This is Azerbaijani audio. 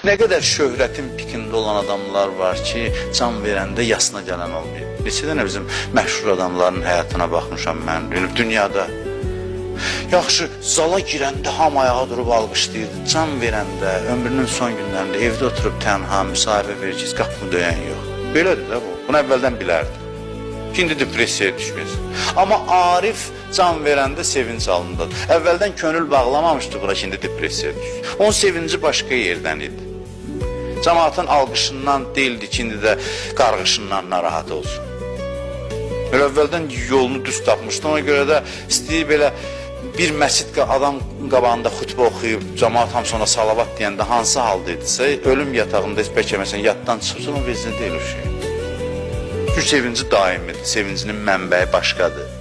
Nə qədər şöhrətin pikində olan adamlar var ki, can verəndə yasına gələn olmuyor. Neçə dənə bizim məşhur adamların həyatına baxmışam mən, dünyada. Yaxşı, zala girəndə hamı ayağa durub alqışlayırdı, can verəndə, ömrünün son günlərində evdə oturub tənha, müsahibə verəcək, qapını döyən yox. Belədir də bu, bunu əvvəldən bilərdi. İndi depressiyaya düşmüyorsun. Amma Arif can verəndə sevinç alındadır. Əvvəldən könül bağlamamışdı bura, şimdi depressiyaya düşür. Onun sevinci başqa yerdən idi. Cəmaatın alqışından deyildi ki, indi də qarğışından narahat olsun. Belə əvvəldən yolunu düz tapmışdı, ona görə də istəyir belə bir məscid adam qabağında xütbə oxuyub, cəmaat hamısı ona salavat deyəndə hansı halda idisə, ölüm yatağında bəlkə məsələn yaddan çıxırsa, onun vecinə deyil o şey. Çünki sevinci daimidir, sevincinin mənbəyi başqadır.